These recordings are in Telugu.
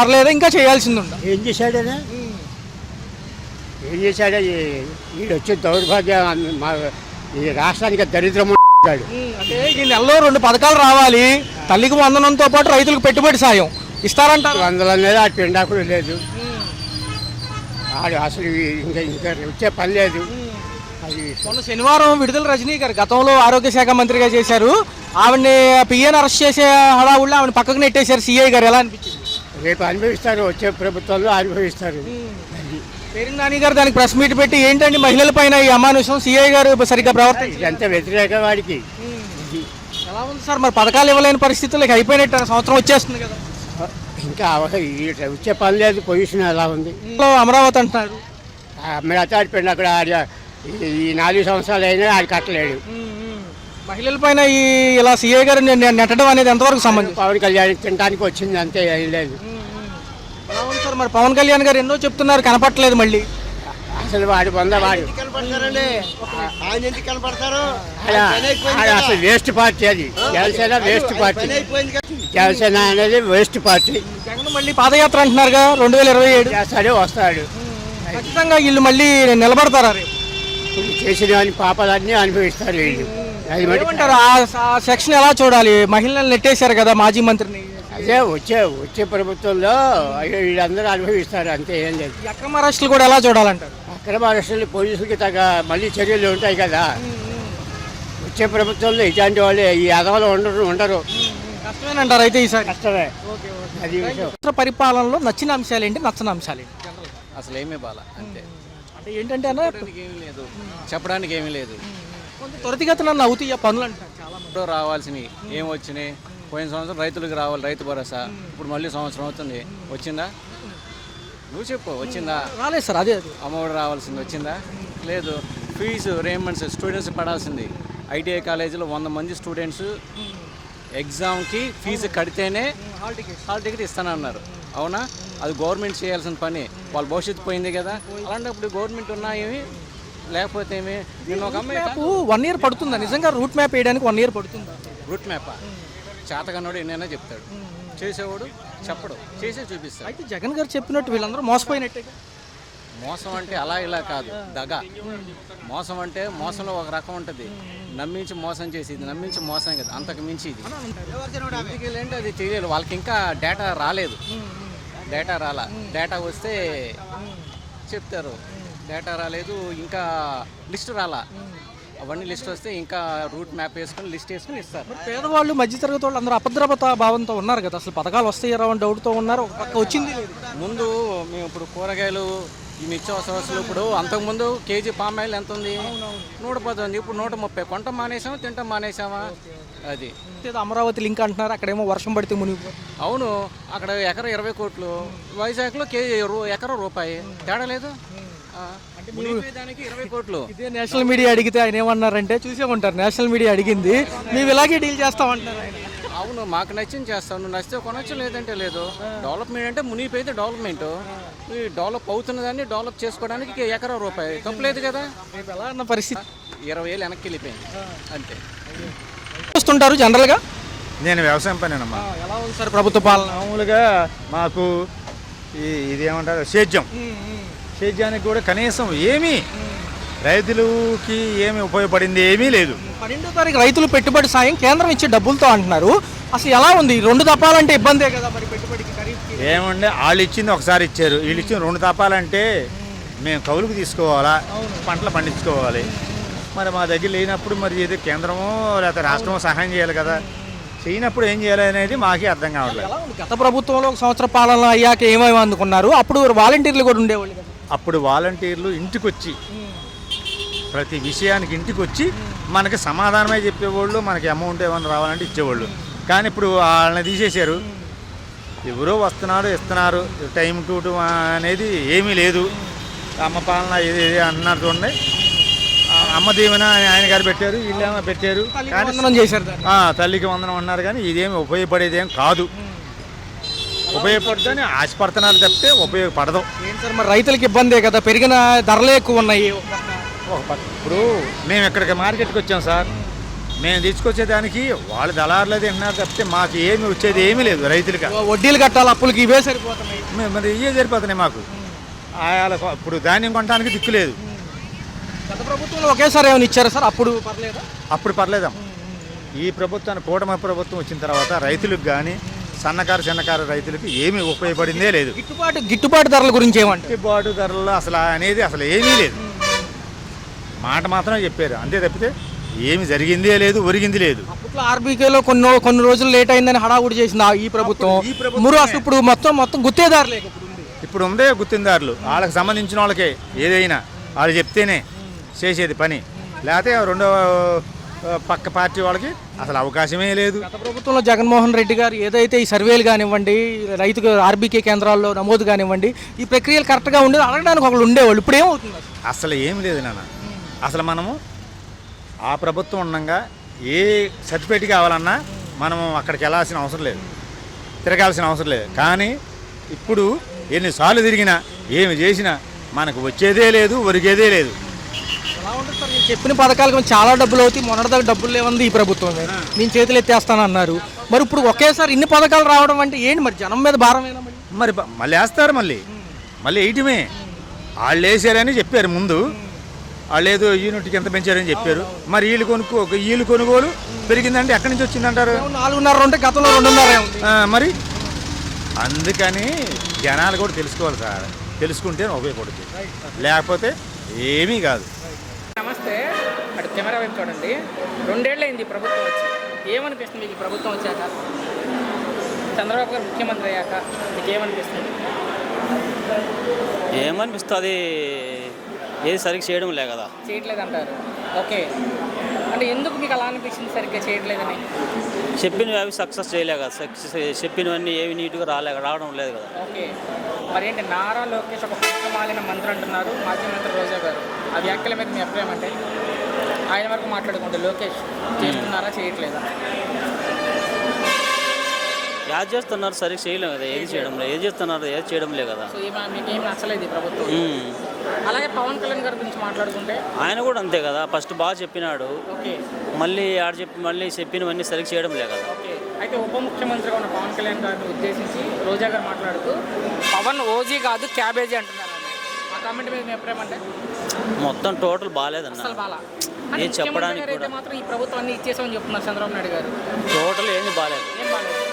పర్లేదా ఇంకా చేయాల్సింది ఉందా? ఏం చేశాడనే ఏం చేశాడే వీడు వచ్చే దౌర్భాగ్యం మా ఈ రాష్ట్రానికి దరిద్రం ఉంటాడు. అంటే ఈ నెలలో 2 పథకాలు రావాలి. తల్లికి వందనంతో పాటు రైతులకు పెట్టుబడి సాయం ఇస్తారంటారు. వందల మీద ఆ పిండాకుడు లేదు, ఆడు అసలు ఇంకా ఇంకా వచ్చే పని లేదు. అది మొన్న శనివారం విడుదల రజనీ గారు గతంలో ఆరోగ్య శాఖ మంత్రిగా చేశారు. ఆవిడని పిఎన్ అరెస్ట్ చేసే హడావుల్లో ఆవిడ పక్కకు నెట్టేశారు సిఐ గారు. ఎలా అనిపించింది? రేపు అనుభవిస్తారు, వచ్చే ప్రభుత్వంలో అనుభవిస్తారు. పేరుని నాని గారు దానికి ప్రెస్ మీట్ పెట్టి ఏంటండి మహిళల పైన ఈ అమానుషం, సిఐ గారు సరిగ్గా ప్రవర్తించారు, ఇదంతా వ్యతిరేక వాడికి. ఎలా ఉంది సార్? మరి పథకాలు ఇవ్వలేని పరిస్థితులకు అయిపోయినట్టు సంవత్సరం వచ్చేస్తుంది కదా, ఇంకా వచ్చే పని లేదు. పొజిషన్ ఎలా ఉంది? అమరావతి అంటున్నారు. అమరావతి పిండి అక్కడ ఈ 4 సంవత్సరాలు అయినా ఆడు కట్టలేడు. మహిళల పైన ఈ ఇలా సిఐ గారు నెట్టడం అనేది ఎంతవరకు సంబంధం? పవన్ కళ్యాణ్ తినడానికి వచ్చింది అంతే, ఏం లేదు. అవును సార్, మరి పవన్ కళ్యాణ్ గారు ఎన్నో చెప్తున్నారు, కనపట్లేదు. మళ్ళీ అసలు వాడు వాడు అసలు వేస్ట్ పార్టీ. అది జనసేన వేస్ట్ పార్టీ. జనసేన అనేది వేస్ట్ పార్టీ. జగన్ మళ్ళీ పాదయాత్ర అంటున్నారుగా 2027 చేస్తాడే వస్తాడు. ఖచ్చితంగా వీళ్ళు మళ్ళీ నిలబడతారా? ఇప్పుడు చేసిన పాపాలన్నీ అనుభవిస్తారు వీళ్ళు. అది ఏమంటారు? ఆ సెక్షన్ ఎలా చూడాలి? మహిళలను నెట్టేశారు కదా మాజీ మంత్రిని. అదే వచ్చే ప్రభుత్వంలో వీళ్ళందరూ అనుభవిస్తారు, అంతే, ఏం లేదు. అక్రమ అరెస్టులు కూడా ఎలా చూడాలంటారు? అక్రమ అరెస్టులు పోలీసులకి తగ్గ మళ్ళీ చర్యలు ఉంటాయి కదా. వచ్చే ప్రభుత్వంలో ఇట్లాంటి వాళ్ళు ఈ అదవలు ఉండరు. కష్టమేనంటారు అయితే ఈసారి? కష్టమే. అది విషయం. పరిపాలనలో నచ్చిన అంశాలు ఏంటి, నచ్చని అంశాలు ఏంటి? అసలు ఏమీ బాల అంతే. అంటే ఏంటంటే అన్న ఏమీ లేదు, చెప్పడానికి ఏమీ లేదు. కొంత త్వరితగతిన అవుతాయి పనులు అంటారు చాలా మంది. రావాల్సినవి ఏం వచ్చినాయి? పోయిన సంవత్సరం రైతులకు రావాలి రైతు భరోసా, ఇప్పుడు మళ్ళీ సంవత్సరం అవుతుంది. వచ్చిందా? నువ్వు చెప్పు, వచ్చిందా? రాలేదు సార్. అదే అమ్మఒడి రావాల్సింది వచ్చిందా? లేదు. ఫీజు రేమెంట్స్ స్టూడెంట్స్ పడాల్సింది. ఐటీఐ కాలేజీలో 100 మంది స్టూడెంట్స్ ఎగ్జామ్కి ఫీజు కడితేనే హాల్ టికెట్ ఇస్తానన్నారు. అవునా? అది గవర్నమెంట్ చేయాల్సిన పని. వాళ్ళ భవిష్యత్తు పోయింది కదా. అలాంటప్పుడు గవర్నమెంట్ ఉన్నాయేమి, లేకపోతే ఏమి? నేను ఒక అమ్మాయి 1 year పడుతుందా నిజంగా? రూట్ మ్యాప్ వేయడానికి 1 year పడుతుందా? రూట్ మ్యాపా? చేతకన్నోడు ఎన్నైనా చెప్తాడు, చేసేవాడు చెప్పడు, చేసే చూపిస్తాడు. అయితే జగన్ గారు చెప్పినట్టు వీళ్ళందరూ మోసపోయినట్టే. మోసం అంటే అలా ఇలా కాదు, దగ. మోసం అంటే మోసంలో ఒక రకం ఉంటుంది, నమ్మించి మోసం చేసేది, నమ్మించి మోసం కదా, అంతకు మించి ఇది. ఏంటి అది తెలియదు వాళ్ళకి, ఇంకా డేటా రాలేదు. డేటా డేటా వస్తే చెప్తారు. డేటా రాలేదు, ఇంకా లిస్ట్ రాలా. అవన్నీ లిస్ట్ వస్తే ఇంకా రూట్ మ్యాప్ వేసుకొని లిస్ట్ వేసుకొని ఇస్తారు. పేదవాళ్ళు, మధ్యతరగతి వాళ్ళు అందరూ అభద్రతా భావంతో ఉన్నారు కదా. అసలు పథకాలు వస్తాయి రావని డౌట్తో ఉన్నారు. ఒక పక్క వచ్చింది ముందు. మేము ఇప్పుడు కూరగాయలు, ఈ నిత్యావసర వస్తువులు, ఇప్పుడు అంతకుముందు కేజీ పామాయిల్ ఎంత ఉంది? 110. ఇప్పుడు 130. కొంట మానేసామా, తింటాం మానేసామా? అది అమరావతి లింక్ అంటున్నారు. అక్కడేమో వర్షం పడితే మునిగి. అవును, అక్కడ ఎకరం 20 కోట్లు, వైజాగ్లో ఎకరం రూపాయి, తేడా లేదు. దానికి 20 కోట్లు. ఇదే నేషనల్ మీడియా అడిగితే ఆయన ఏమన్నారంటే, చూసే ఉంటారు నేషనల్ మీడియా అడిగింది, మేము ఇలాగే డీల్ చేస్తామంటారు ఆయన. అవును, మాకు నచ్చింది చేస్తాం, నువ్వు నచ్చితే కొనొచ్చు, లేదంటే లేదు. డెవలప్మెంట్ అంటే మునిగిపోయితే డెవలప్మెంట్. ఈ డెవలప్ అవుతున్న దాన్ని డెవలప్ చేసుకోవడానికి ఎకరం రూపాయి తప్పలేదు కదా. రేపు ఎలా అన్న పరిస్థితి? 20,000 వెనక్కి వెళ్ళిపోయింది అంతే. చూస్తుంటారు జనరల్గా. నేను వ్యవసాయం పనేనమ్మా. ఎలా ఉంది సార్ ప్రభుత్వ పాలన? మామూలుగా మాకు ఇదేమంటారు, సేద్యానికి కూడా కనీసం ఏమీ రైతులకి ఏమి ఉపయోగపడింది ఏమీ లేదు. 12వ తారీఖు రైతులు పెట్టుబడి సాయం కేంద్రం ఇచ్చే డబ్బులతో అంటున్నారు. అసలు ఎలా ఉంది? 2 తప్పాలంటే ఇబ్బందే కదా మరి పెట్టుబడికి. ఏమంటే వాళ్ళు ఇచ్చింది ఒకసారి ఇచ్చారు, వీళ్ళు ఇచ్చింది 2 తప్పాలంటే మేము కౌలుకు తీసుకోవాలా, పంటలు పండించుకోవాలి. మరి మా దగ్గర లేనప్పుడు మరి ఏదో కేంద్రమో లేకపోతే రాష్ట్రమో సహాయం చేయాలి కదా. చేయనప్పుడు ఏం చేయాలి అనేది మాకే అర్థం కావట్లేదు. గత ప్రభుత్వంలో 1 సంవత్సర పాలన అయ్యాక ఏమేమి అందుకున్నారు? అప్పుడు వాలంటీర్లు కూడా ఉండేవాళ్ళు కదా. అప్పుడు వాలంటీర్లు ఇంటికి వచ్చి ప్రతి విషయానికి ఇంటికి వచ్చి మనకి సమాధానమే చెప్పేవాళ్ళు, మనకి అమౌంట్ ఏమైనా రావాలంటే ఇచ్చేవాళ్ళు. కానీ ఇప్పుడు వాళ్ళని తీసేశారు. ఎవరో వస్తున్నారు, ఇస్తున్నారు, టైం టు అనేది ఏమీ లేదు. అమ్మ పాలన ఏది అన్నారు చూడండి, అమ్మ దీవెన ఆయన గారు పెట్టారు, వీళ్ళేమో పెట్టారు, తల్లికి వందనం అన్నారు. కానీ ఇదేమి ఉపయోగపడేది ఏం కాదు. ఉపయోగపడుతుందని ఆశపడుతున్నారు తప్పితే ఉపయోగపడదు. ఏంటి సార్ మరి రైతులకి ఇబ్బందే కదా, పెరిగిన ధరలే ఎక్కువ ఉన్నాయి. ఇప్పుడు మేము ఇక్కడికి మార్కెట్కి వచ్చాం సార్, మేము తీసుకొచ్చేదానికి వాళ్ళు దళారులే తింటున్నారు తప్పితే మాకు ఏమి వచ్చేది ఏమీ లేదు రైతులుగా. వడ్డీలు కట్టాలి, అప్పులకి ఇవే సరిపోతున్నాయి. మరి ఇవే సరిపోతున్నాయి మాకు. ఇప్పుడు ధాన్యం కొనడానికి దిక్కు లేదు. గత ప్రభుత్వంలో ఒకేసారి ఏమైనా ఇచ్చారా సార్? అప్పుడు పర్లేదా? అప్పుడు పర్లేదమ్మా. ఈ ప్రభుత్వాన్ని కూటమి ప్రభుత్వం వచ్చిన తర్వాత రైతులకు కానీ చిన్నకారు రైతులకు ఏమీ ఉపయోగపడిందే లేదు. గిట్టుబాటు ధరల గురించి ఏమంటే గిట్టుబాటు ధరలు అసలు ఏమీ లేదు. మాట మాత్రమే చెప్పారు అంతే తప్పితే ఏమి జరిగిందే లేదు, ఒరిగింది లేదు. అప్పట్లో ఆర్బీకేలో కొన్ని రోజులు లేట్ అయిందని హడావుడి చేసింది ఈ ప్రభుత్వం. మురు అసలు ఇప్పుడు మొత్తం గుత్తేదారు లేక ఇప్పుడు ఉందే గుర్తిందారులు. వాళ్ళకి సంబంధించిన వాళ్ళకే ఏదైనా వాళ్ళు చెప్తేనే చేసేది పని, లేకపోతే రెండో పక్క పార్టీ వాళ్ళకి అసలు అవకాశమే లేదు. గత ప్రభుత్వంలో జగన్మోహన్ రెడ్డి గారు ఏదైతే ఈ సర్వేలు కానివ్వండి, రైతుకు ఆర్బీకే కేంద్రాల్లో నమోదు కానివ్వండి, ఈ ప్రక్రియలు కరెక్ట్గా ఉండేది, అడగడానికి ఒకళ్ళు ఉండేవాళ్ళు. ఇప్పుడు ఏమవుతుంది? అసలు ఏమి లేదు నాన్న. అసలు మనము ఆ ప్రభుత్వం ఉండగా ఏ సర్టిఫికేట్ కావాలన్నా మనము అక్కడికి వెళ్ళాల్సిన అవసరం లేదు, తిరగాల్సిన అవసరం లేదు. కానీ ఇప్పుడు ఎన్నిసార్లు తిరిగినా ఏమి చేసినా మనకు వచ్చేదే లేదు, ఒరిగేదే లేదు. ఎలా ఉంటుంది సార్? నేను చెప్పిన పథకాలకు చాలా డబ్బులు అవుతాయి, మొన్నటిదాకా డబ్బులు లేవంది ఈ ప్రభుత్వం. నేను చేతులు ఎత్తేస్తానన్నారు. మరి ఇప్పుడు ఒకేసారి ఇన్ని పథకాలు రావడం అంటే ఏంటి? మరి జనం మీద భారమేనా? మరి మళ్ళీ వేస్తారు, మళ్ళీ వేయటమే. వాళ్ళు వేసారని చెప్పారు ముందు, వాళ్ళు ఏదో యూనిట్కి ఎంత పెంచారని చెప్పారు. మరి వీళ్ళు కొనుగోలు పెరిగిందంటే ఎక్కడి నుంచి వచ్చిందంటారు? 4.5 ఉంటే గతంలో 2.5 మరి అందుకని జనాలు కూడా తెలుసుకోవాలి సార్. తెలుసుకుంటే ఉపయోగపడుతుంది, లేకపోతే ఏమీ కాదు. నమస్తే, అటు కెమెరా వైపు చూడండి. 2 ఏళ్ళు అయింది ప్రభుత్వం వచ్చి. ఏమనిపిస్తుంది మీకు ప్రభుత్వం వచ్చాక? చంద్రబాబు గారు ముఖ్యమంత్రి అయ్యాక మీకు ఏమనిపిస్తుంది? ఏమనిపిస్తుంది? ఏది సరిగ్గా చేయడం లే కదా. చేయట్లేదంటారు. ఓకే, అంటే ఎందుకు మీకు అలా అనిపించింది సరిగ్గా చేయట్లేదని? చెప్పినవి అవి సక్సెస్ చేయలే కదా. చెప్పినవన్నీ ఏవి నీట్గా రావడం లేదు కదా. ఓకే, మరేంటి నారా లోకేష్ ఒక పక్కమాలిన మంత్రి అంటున్నారు మాజీ మంత్రి రోజా గారు. ఆ వ్యాఖ్యల మీద మీ అభిప్రాయం అంటే? ఆయన వరకు మాట్లాడుకుంటే లోకేష్ చేస్తున్నారా చేయట్లేదా? యాడ్ చేస్తున్నారు, సరిగ్గా చేయలేం కదా. ఏది చేయడం లేదు, ఏది చేస్తున్నారు, ఏది చేయడం లేదు కదా. సో మీకు ఏం నచ్చలేదు ఈ ప్రభుత్వం. అలాగే పవన్ కళ్యాణ్ గారి గురించి మాట్లాడుకుంటే ఆయన కూడా అంతే కదా. ఫస్ట్ బాగా చెప్పినాడు, ఓకే, మళ్ళీ మళ్ళీ చెప్పినవన్నీ సరిగ్గా చేయడం లేదు కదా. ఓకే, అయితే ఉప ముఖ్యమంత్రిగా ఉన్న పవన్ కళ్యాణ్ గారిని ఉద్దేశించి రోజా గారు మాట్లాడుతూ పవన్ ఓజీ కాదు క్యాబేజీ అంటున్నారు. ఆ కామెంట్ మీద మీ అభిప్రాయం అంటే? మొత్తం టోటల్ బాగాలేదన్న. అసలు బాగా ఏం చెప్పడానికి అయితే మాత్రం ఈ ప్రభుత్వం అన్ని ఇచ్చేసామని చెప్తున్నారు చంద్రబాబు నాయుడు గారు. టోటల్ ఏంది బాగాలేదు. ఏం బాగాలేదు.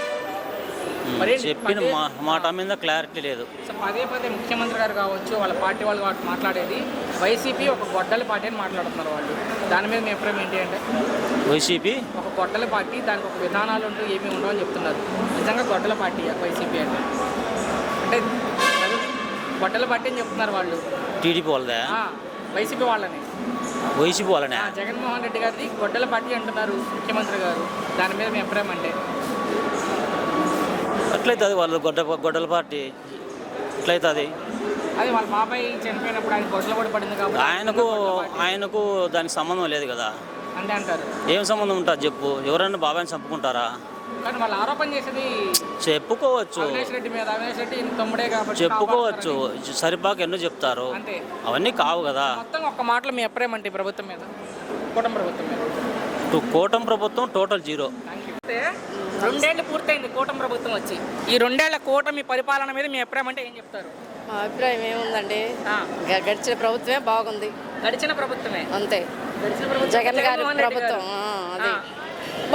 చెప్పిన మాట మీద క్లారిటీ లేదు. సో పదే ముఖ్యమంత్రి గారు కావచ్చు, వాళ్ళ పార్టీ వాళ్ళు మాట్లాడేది వైసీపీ ఒక గొడ్డల పార్టీ అని మాట్లాడుతున్నారు వాళ్ళు. దాని మీద మీ అభిప్రాయం ఏంటి అంటే? వైసీపీ ఒక గొడ్డల పార్టీ, దానికి ఒక విధానాలు ఉంటూ ఏమీ ఉండవని చెప్తున్నారు. నిజంగా గొడ్డల పార్టీ వైసీపీ అంటే గొడ్డల పార్టీ అని చెప్తున్నారు వాళ్ళు. టీడీపీ వాళ్ళదే, వైసీపీ వాళ్ళని. వైసీపీ వాళ్ళనే. జగన్మోహన్ రెడ్డి గారిది గొడ్డల పార్టీ అంటున్నారు ముఖ్యమంత్రి గారు. దాని మీద మీ అభిప్రాయం అంటే? అట్లయితే అది వాళ్ళు గొడ్డల పార్టీ ఎట్లయితుంది? అది వాళ్ళ బాబాయ్ చనిపోయినప్పుడు ఆయన గొడ్డల కూడా పడింది కాబట్టి ఆయనకు దానికి సంబంధం లేదు కదా. అంటే అంటారు. ఏం సంబంధం ఉంటుంది చెప్పు? ఎవరైనా బాబాయ్ని చంపుకుంటారా? కానీ వాళ్ళు ఆరోపణ చేసేది చెప్పుకోవచ్చు, అవినాష్ రెడ్డి మీద. అవినాష్ రెడ్డి తమ్ముడే కాబట్టి చెప్పుకోవచ్చు. సరిపాక ఎన్నో చెప్తారు, అంతే. అవన్నీ కావు కదా. మొత్తం ఒక్క మాటలో మీ అభిప్రాయం అంటే ప్రభుత్వం మీద, కూటమి ప్రభుత్వం మీద? కూటమి ప్రభుత్వం టోటల్ జీరో. 2 ఏళ్ళు పూర్తయింది కూటమి ప్రభుత్వం వచ్చి. ఈ 2 ఏళ్ల కూటమి పరిపాలన మీద మీ అభిప్రాయం అంటే ఏం చెప్తారు? మా అభిప్రాయం ఏముందండి, గడిచిన ప్రభుత్వమే బాగుంది. గడిచిన ప్రభుత్వమే అంతే. జగన్ గారి ప్రభుత్వం అదే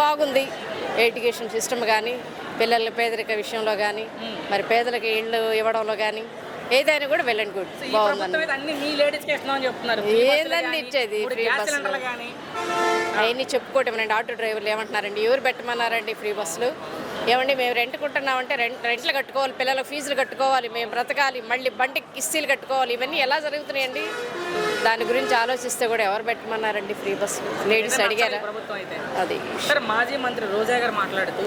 బాగుంది. ఎడ్యుకేషన్ సిస్టమ్ కానీ, పిల్లల పేదరిక విషయంలో కానీ, మరి పేదలకు ఇళ్ళు ఇవ్వడంలో కానీ ఏదైనా కూడా వెల్ అండ్ గుడ్ బాగుందండి. ఏందండి ఇచ్చేది ఫ్రీ బస్సులు అవన్నీ చెప్పుకోవటమేనండి. ఆటో డ్రైవర్లు ఏమంటున్నారండి, ఎవరు పెట్టమన్నారండి ఫ్రీ బస్సులు? ఏమండి మేము రెంట్కుంటున్నామంటే రెంట్లు కట్టుకోవాలి, పిల్లల ఫీజులు కట్టుకోవాలి, మేము బ్రతకాలి, మళ్ళీ బండి కిస్తీలు కట్టుకోవాలి. ఇవన్నీ ఎలా జరుగుతున్నాయండి? దాని గురించి ఆలోచిస్తే కూడా ఎవరు పెట్టమన్నారండి ఫ్రీ బస్సులు? లేడీస్ అడిగారా? అది సార్ మాజీ మంత్రి రోజా గారు మాట్లాడుతూ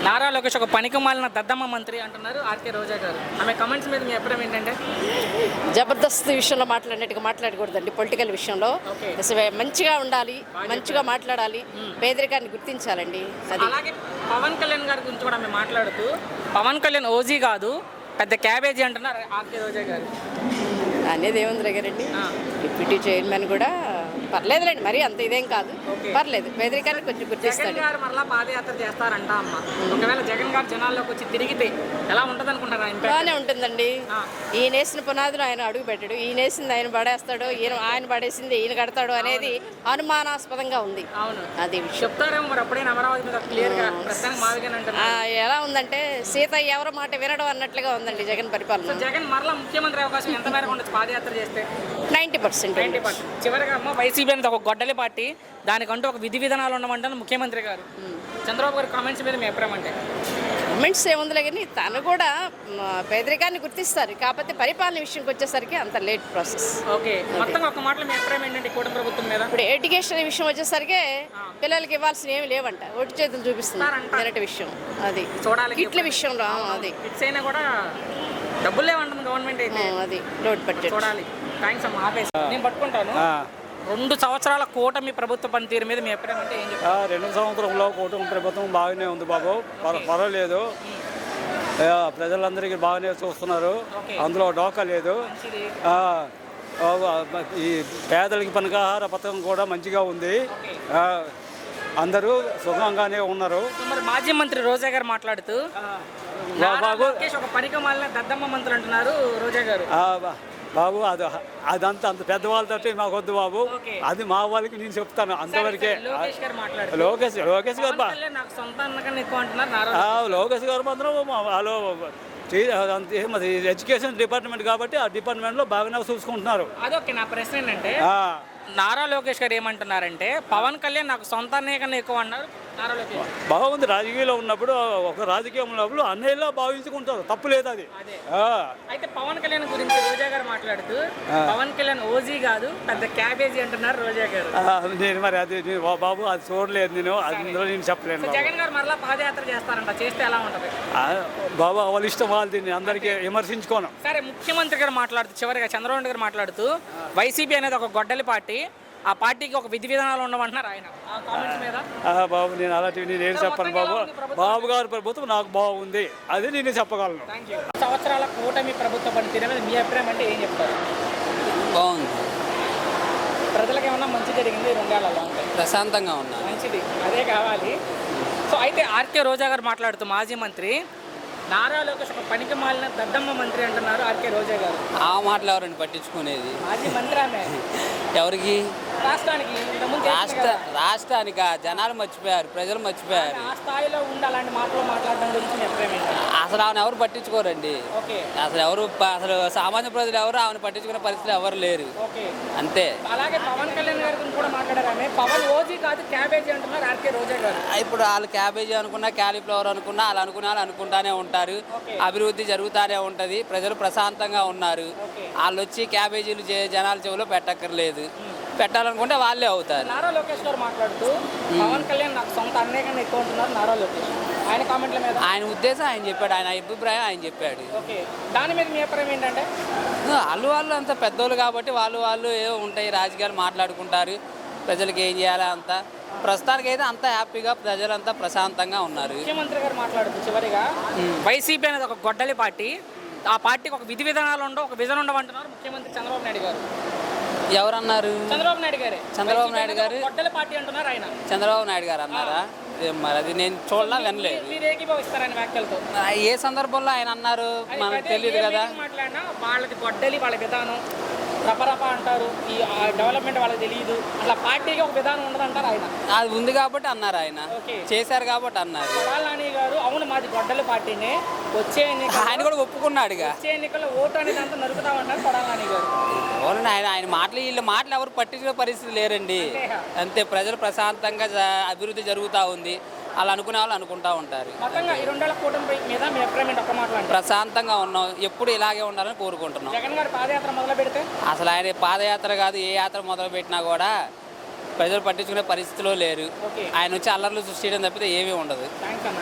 నారా లోకేష్ ఒక పనికి మాలిన దద్దమ్మ మంత్రి అంటున్నారు ఆర్కే రోజా గారు. ఆమె కమెంట్స్ మీద మీ అభిప్రాయం ఏంటంటే? జబర్దస్త్ విషయంలో మాట్లాడినట్టుగా మాట్లాడకూడదండి. పొలిటికల్ విషయంలో మంచిగా ఉండాలి, మంచిగా మాట్లాడాలి, పేదరికాన్ని గుర్తించాలండి. అది అలాగే పవన్ కళ్యాణ్ గారి గురించి కూడా ఆమె మాట్లాడుతూ పవన్ కళ్యాణ్ ఓజీ కాదు పెద్ద క్యాబేజీ అంటున్నారు ఆర్కే రోజా గారు. అనేది ఏముంది దగ్గరండి. డిప్యూటీ చైర్మన్ కూడా పర్లేదులేండి, మరి అంత ఇదేం కాదు, పర్లేదు. పేదరికాన్ని కొంచెం జగన్ గుర్తిస్తాడు. గారు మరలా పాదయాత్ర చేస్తారంట అమ్మ. ఒకవేళ జగన్ గారు జనాల్లోకి వచ్చి తిరిగితే ఎలా ఉంటుంది అనుకుంటారా? బాగానే ఉంటుందండి. ఈయన వేసిన పునాదులు ఆయన అడుగు పెట్టాడు, ఈయన వేసింది ఆయన పడేస్తాడు, ఆయన పడేసింది ఈయన కడతాడు అనేది అనుమానాస్పదంగా ఉంది. అవును, అది విషయం. చెప్తారేమో మరి అప్పుడైనా అమరావతి మీద క్లియర్ గా. ప్రస్తుతానికి మాదిగానే అంటారు. ఎలా ఉందంటే సీత ఎవరి మాట వినడం అన్నట్లుగా ఉందండి జగన్ పరిపాలన. జగన్ మరలా ముఖ్యమంత్రి అవకాశం ఎంత మేరకు ఉండొచ్చు పాదయాత్ర చేస్తే? 90%. 90%. చివరిగా అమ్మ, వైసీపీ అనేది ఒక గొడ్డలి పార్టీ, దానికంటూ ఒక విధి విధానాలు ఉండమంటారు ముఖ్యమంత్రి గారు. చంద్రబాబు గారి కామెంట్స్ మీద మీ అభిప్రాయం అంటే? కామెంట్స్ ఏముందిలే కానీ తను కూడా పేదరికాన్ని గుర్తిస్తారు, కాకపోతే పరిపాలన విషయంకి వచ్చేసరికి అంత లేట్ ప్రాసెస్. ఓకే, మొత్తం ఒక మాటలో మీ అభిప్రాయం ఏంటంటే కూటమి ప్రభుత్వం మీద? ఇప్పుడు ఎడ్యుకేషన్ విషయం వచ్చేసరికి పిల్లలకి ఇవ్వాల్సిన ఏమి లేవంట, ఒట్టి చేతులు చూపిస్తున్నారు మొదటి విషయం. అది చూడాలి. కిట్ల విషయంలో అది కిట్స్ అయినా కూడా డబ్బులు లేవంటుంది గవర్నమెంట్ అయితే. అది లోటు బడ్జెట్. చూడాలి. థ్యాంక్స్ అమ్మ, ఆపేసి నేను పట్టుకుంటాను. 2 సంవత్సరాల కూటమి ప్రభుత్వ పనితీరు మీద మీ అభిప్రాయం అంటే ఏం చెప్తారు? 2 సంవత్సరంలో కూటమి ప్రభుత్వం బాగానే ఉంది బాబు, పర్వాలేదు. ప్రజలందరికీ బాగానే చూస్తున్నారు, అందులో డోకా లేదు. ఈ పేదలకి పనికాహార పథకం కూడా మంచిగా ఉంది, అందరూ సుఖంగానే ఉన్నారు. మరి మాజీ మంత్రి రోజా గారు మాట్లాడుతూ బాబు ఒక పనికి మాలిన దద్దమ్మ మంత్రులు అంటున్నారు రోజా గారు. బాబు అదంతా అంత పెద్దవాళ్ళతో మాకు వద్దు బాబు, అది మా వాళ్ళకి నేను చెప్తాను అంతవరకే. లోకేష్ గారు మాట్లాడుతూ లోకేష్ గారు నాకు సొంత అన్నకన్నా ఎక్కువ అంటున్నారు. లోకేష్ గారు మాత్రం వాళ్ళు మరి ఎడ్యుకేషన్ డిపార్ట్మెంట్ కాబట్టి ఆ డిపార్ట్మెంట్లో బాగానే చూసుకుంటున్నారు. అదొకే, నా ప్రశ్న ఏంటంటే నారా లోకేష్ గారు ఏమంటున్నారంటే పవన్ కళ్యాణ్ నాకు సొంత అన్నయ్య కన్నా ఎక్కువ అన్నారు నారా లోకేష్. బాగుంది, రాజకీయంలో ఉన్నప్పుడు ఒక రాజకీయం ఉన్నప్పుడు అన్నయ్యలా భావించుకుంటారు, తప్పు లేదు అది. అయితే పవన్ కళ్యాణ్ గురించి రోజా గారు మాట్లాడుతూ పవన్ కళ్యాణ్ ఓజీ కాదు పెద్ద క్యాబేజీ అంటున్నారు రోజా గారు. నేను మరి అది బాబు అది చూడలేదు, నేను అందులో నేను చెప్పలేను. జగన్ గారు మరలా పాదయాత్ర చేస్తారంట, చేస్తే ఎలా ఉంటది? బాబు వాళ్ళ ఇష్టం, వాళ్ళు దీన్ని అందరికీ విమర్శించుకోను. సరే, ముఖ్యమంత్రి గారు మాట్లాడుతూ చివరిగా చంద్రబాబు గారు మాట్లాడుతూ వైసీపీ అనేది ఒక గొడ్డలి పార్టీ, ఆ పార్టీకి ఒక విధి విధానాలు ఉండమంటున్నారు ఆయన. ఆ కామెంట్స్ మీద బాబు నేను అలాంటివి నేను ఏం చెప్పను బాబు. బాబు గారి ప్రభుత్వం నాకు బాగుంది, అది నేను చెప్పగలను. సంవత్సరాల కూటమి ప్రభుత్వ పనితీరు మీద మీ అభిప్రాయం అంటే ఏం చెప్తారు? బాగుంది, ప్రజలకు ఏమన్నా మంచి జరిగింది 2 ఏళ్లలో? ప్రశాంతంగా ఉన్నా, మంచిది, అదే కావాలి. సో అయితే ఆర్కే రోజా గారు మాట్లాడుతూ మాజీ మంత్రి నారా లోకేష్ ఒక పనికి మాలిన దద్దమ్మ మంత్రి అంటున్నారు ఆర్కే రోజా గారు. ఆ మాటలు ఎవరండి పట్టించుకునేది? మాజీ మంత్రి ఆమె. ఎవరికి? రాష్ట్రానికి. రాష్ట్రానికి జనాలు మర్చిపోయారు, ప్రజలు మర్చిపోయారు. ఆ స్థాయిలో ఉండి అలాంటి మాటలు మాట్లాడడం గురించి మీ అభిప్రాయం ఏంటి? అసలు ఆమెను ఎవరు పట్టించుకోరండి. అసలు సామాన్య ప్రజలు ఎవరు ఆమెను పట్టించుకునే పరిస్థితులు ఎవరు లేరు. అంతే. అలాగే పవన్ కళ్యాణ్ గారి గురించి కూడా మాట్లాడారు ఆమె. పవన్ ఓజీ కాదు క్యాబేజీ అంటున్నారు ఆర్కే రోజా గారు. ఇప్పుడు వాళ్ళు క్యాబేజీ అనుకున్నా, క్యాలీఫ్లవర్ అనుకున్నా, వాళ్ళు అనుకునే వాళ్ళు అనుకుంటానే ఉంటారు. అభివృద్ధి జరుగుతూనే ఉంటుంది, ప్రజలు ప్రశాంతంగా ఉన్నారు. వాళ్ళు వచ్చి క్యాబేజీలు జనాల చెవిలో పెట్టక్కర్లేదు, పెట్టాలనుకుంటే వాళ్ళే అవుతారు. నారా లోకేష్ గారు మాట్లాడుతూ పవన్ కళ్యాణ్ నాకు సొంత అన్నయ్య కన్నా ఎక్కువ అంటున్నారు నారా లోకేష్. ఆయన కామెంట్ల మీద ఆయన ఉద్దేశం ఆయన చెప్పాడు, ఆయన అభిప్రాయం ఆయన చెప్పాడు. ఓకే, దాని మీద మీ అభిప్రాయం ఏంటంటే? వాళ్ళు అంత పెద్దోళ్ళు కాబట్టి వాళ్ళు ఏవో ఉంటాయి, రాజకీయాలు మాట్లాడుకుంటారు, ప్రజలకు ఏం చేయాలి అంతా. ప్రస్తుతానికి అయితే అంతా హ్యాపీగా ప్రజలంతా ప్రశాంతంగా ఉన్నారు. ముఖ్యమంత్రి గారు మాట్లాడుతూ చివరిగా వైసీపీ అనేది ఒక గొడ్డలి పార్టీ, ఆ పార్టీకి ఒక విధి విధానాలు ఉండవు, ఒక విజన్ ఉండవంటున్నారు ముఖ్యమంత్రి చంద్రబాబు నాయుడు గారు. ఎవరన్నారు? చంద్రబాబు నాయుడు గారే. చంద్రబాబు నాయుడు గారు గొడ్డలి పార్టీ అంటున్నారు ఆయన. చంద్రబాబు నాయుడు గారు అన్నారా? మరి అది నేను చూడలా, వినలేదు. మీరు ఏకీభవిస్తారని వ్యాఖ్యలతో ఏ సందర్భంలో ఆయన అన్నారు మనకు తెలియదు కదా. మాట్లాడినా వాళ్ళకి గొడ్డలి, వాళ్ళ విధానం రపరప అంటారు, ఈ డెవలప్మెంట్ వాళ్ళకి తెలియదు, అట్లా పార్టీకి ఒక విధానం ఉండదు అంటారు ఆయన. అది ఉంది కాబట్టి అన్నారు, ఆయన చేశారు కాబట్టి అన్నారు. కొడాలి గారు అవును మాది గొడ్డలి పార్టీనే, వచ్చే ఆయన కూడా ఒప్పుకున్నాడుగా. వచ్చే ఎన్నికల్లో ఓటు అనేది అంతా నరుకుతామంటారు కొడాలి గారు. ఆయన మాటలు వీళ్ళ మాటలు ఎవరు పట్టించుకునే పరిస్థితి లేరండి. అంతే, ప్రజలు ప్రశాంతంగా అభివృద్ధి జరుగుతూ ఉంది, వాళ్ళు అనుకునే వాళ్ళు అనుకుంటా ఉంటారు. మొత్తంగా ఈ 2 ఏళ్ల కూటమి మీద మీ అభిప్రాయం ఒక మాట్లాడండి. ప్రశాంతంగా ఉన్నాం, ఎప్పుడు ఇలాగే ఉండాలని కోరుకుంటున్నాం. జగన్ గారు పాదయాత్ర మొదలు పెడితే అసలు ఆయన పాదయాత్ర కాదు, ఏ యాత్ర మొదలు పెట్టినా కూడా ప్రజలు పట్టించుకునే పరిస్థితిలో లేరు. ఆయన వచ్చి అల్లర్లు సృష్టించడం తప్పితే ఏమీ ఉండదు.